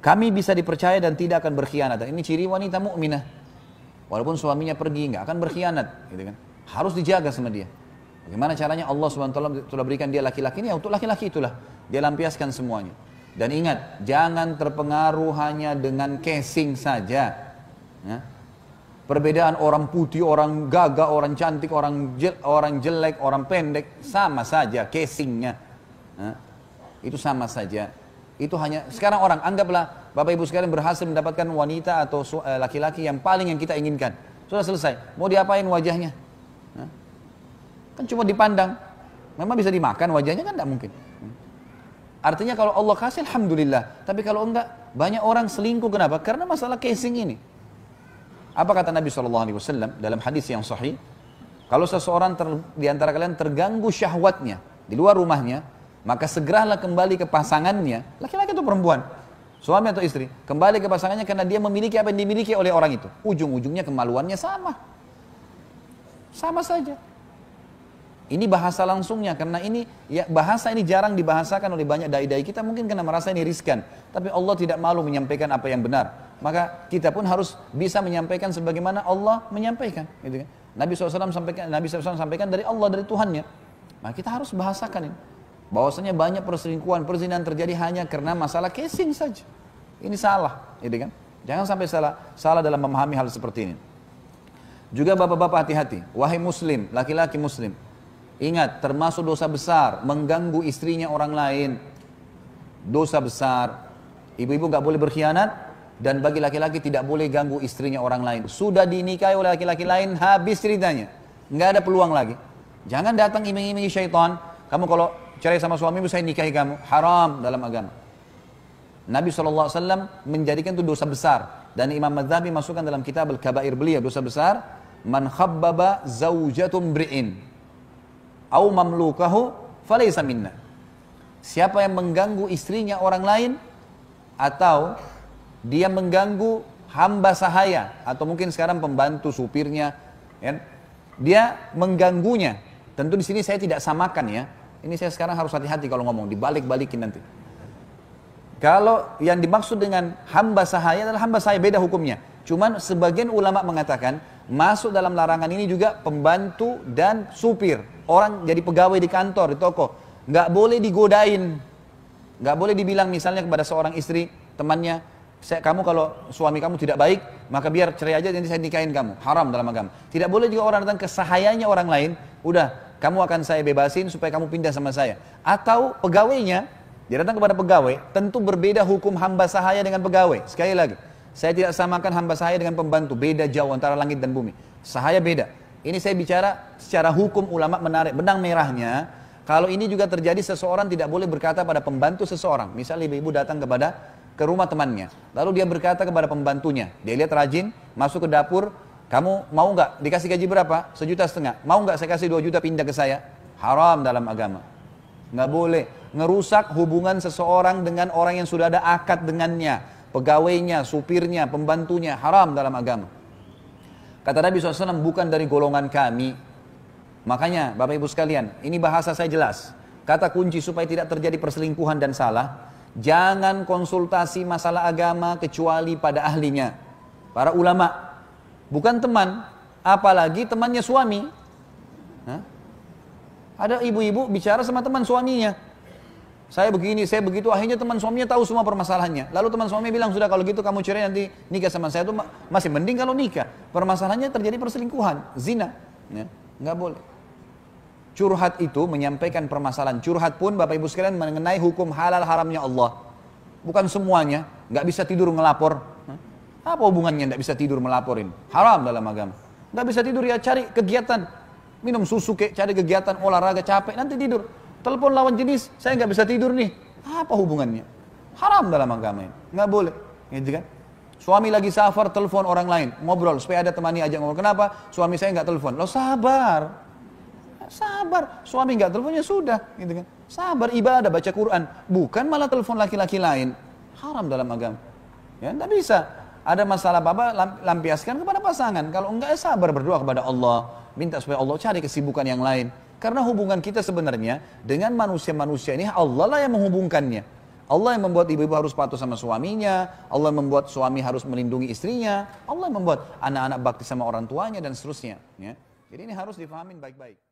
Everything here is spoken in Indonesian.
Kami bisa dipercaya dan tidak akan berkhianat. Dan ini ciri wanita mukminah. Walaupun suaminya pergi, nggak akan berkhianat, gitu kan? Harus dijaga sama dia. Bagaimana caranya? Allah SWT telah berikan dia laki-laki ini, ya untuk laki-laki itulah dia lampiaskan semuanya. Dan ingat, jangan terpengaruh hanya dengan casing saja. Ya. Perbedaan orang putih, orang gagah, orang cantik, orang jelek, orang pendek, sama saja casingnya. Ya. Itu sama saja. Itu hanya, sekarang orang anggaplah Bapak Ibu sekalian berhasil mendapatkan wanita atau laki-laki yang paling yang kita inginkan. Sudah selesai. Mau diapain wajahnya? Nah, kan cuma dipandang. Memang bisa dimakan wajahnya kan tidak mungkin. Artinya kalau Allah kasih alhamdulillah. Tapi kalau enggak, banyak orang selingkuh kenapa? Karena masalah casing ini. Apa kata Nabi SAW dalam hadis yang sahih? Kalau seseorang di antara kalian terganggu syahwatnya di luar rumahnya, maka segeralah kembali ke pasangannya, laki-laki atau perempuan, suami atau istri, kembali ke pasangannya karena dia memiliki apa yang dimiliki oleh orang itu. Ujung-ujungnya kemaluannya sama. Sama saja. Ini bahasa langsungnya, karena ini ya bahasa ini jarang dibahasakan oleh banyak dai-dai kita, mungkin karena merasa ini riskan. Tapi Allah tidak malu menyampaikan apa yang benar. Maka kita pun harus bisa menyampaikan sebagaimana Allah menyampaikan. Gitu kan? Nabi SAW sampaikan dari Allah, dari Tuhannya. Maka kita harus bahasakan ini. Bahwasanya banyak perselingkuhan, perzinahan terjadi hanya karena masalah casing saja. Ini salah, gitu kan? Jangan sampai salah dalam memahami hal seperti ini. Juga bapak-bapak hati-hati, wahai muslim, laki-laki muslim, ingat termasuk dosa besar mengganggu istrinya orang lain. Dosa besar. Ibu-ibu nggak boleh berkhianat, dan bagi laki-laki tidak boleh ganggu istrinya orang lain. Sudah dinikahi oleh laki-laki lain, habis ceritanya, nggak ada peluang lagi. Jangan datang iming-imingi syaitan. Kamu kalau cerai sama suamimu, saya nikahi kamu. Haram dalam agama. Nabi SAW menjadikan itu dosa besar. Dan Imam Madzhabi masukkan dalam kitab Al-Kabair beliau, dosa besar. Man khabbaba zawjatum bri'in au mamlukahu falaysa minna. Siapa yang mengganggu istrinya orang lain, atau dia mengganggu hamba sahaya, atau mungkin sekarang pembantu supirnya, ya, dia mengganggunya. Tentu di sini saya tidak samakan ya. Ini saya sekarang harus hati-hati kalau ngomong, dibalik-balikin nanti. Kalau yang dimaksud dengan hamba sahaya adalah hamba sahaya, beda hukumnya. Cuman sebagian ulama mengatakan masuk dalam larangan ini juga pembantu dan supir. Orang jadi pegawai di kantor, di toko, nggak boleh digodain, nggak boleh dibilang misalnya kepada seorang istri temannya, kamu kalau suami kamu tidak baik, maka biar cerai aja nanti saya nikahin kamu. Haram dalam agama. Tidak boleh juga orang datang ke sahayanya orang lain, udah kamu akan saya bebasin supaya kamu pindah sama saya. Atau pegawainya, dia datang kepada pegawai, tentu berbeda hukum hamba sahaya dengan pegawai. Sekali lagi, saya tidak samakan hamba sahaya dengan pembantu, beda jauh antara langit dan bumi. Sahaya beda. Ini saya bicara secara hukum, ulama menarik benang merahnya. Kalau ini juga terjadi, seseorang tidak boleh berkata pada pembantu seseorang. Misalnya ibu-ibu datang ke rumah temannya, lalu dia berkata kepada pembantunya, dia lihat rajin, masuk ke dapur, kamu mau nggak dikasih gaji berapa? 1,5 juta. Mau nggak saya kasih 2 juta pindah ke saya? Haram dalam agama. Nggak boleh. Ngerusak hubungan seseorang dengan orang yang sudah ada akad dengannya. Pegawainya, supirnya, pembantunya. Haram dalam agama. Kata Nabi SAW, bukan dari golongan kami. Makanya Bapak Ibu sekalian, ini bahasa saya jelas. Kata kunci supaya tidak terjadi perselingkuhan dan salah, jangan konsultasi masalah agama kecuali pada ahlinya. Para ulama. Bukan teman, apalagi temannya suami. Hah? Ada ibu-ibu bicara sama teman suaminya. Saya begini, saya begitu, akhirnya teman suaminya tahu semua permasalahannya. Lalu teman suaminya bilang, sudah kalau gitu kamu cerai nanti nikah sama saya. Itu masih mending kalau nikah. Permasalahannya terjadi perselingkuhan, zina. Ya, nggak boleh. Curhat itu menyampaikan permasalahan. Curhat pun Bapak Ibu sekalian mengenai hukum halal haramnya Allah. Bukan semuanya, nggak bisa tidur ngelapor. Apa hubungannya tidak bisa tidur melaporin? Haram dalam agama. Tidak bisa tidur ya cari kegiatan. Minum susu cari kegiatan, olahraga capek, nanti tidur. Telepon lawan jenis, saya nggak bisa tidur nih. Apa hubungannya? Haram dalam agama ini. Nggak boleh. Gitu kan? Suami lagi safar, telepon orang lain. Ngobrol, supaya ada temani ajak ngobrol. Kenapa? Suami saya nggak telepon. Lo sabar. Sabar. Suami nggak teleponnya sudah. Gitu kan? Sabar, ibadah, baca Quran. Bukan malah telepon laki-laki lain. Haram dalam agama. Ya, nggak bisa. Ada masalah apa, lampiaskan kepada pasangan. Kalau enggak, sabar, berdoa kepada Allah. Minta supaya Allah cari kesibukan yang lain. Karena hubungan kita sebenarnya dengan manusia-manusia ini Allah lah yang menghubungkannya. Allah yang membuat ibu-ibu harus patuh sama suaminya, Allah yang membuat suami harus melindungi istrinya, Allah yang membuat anak-anak bakti sama orang tuanya dan seterusnya. Ya. Jadi ini harus difahamin baik-baik.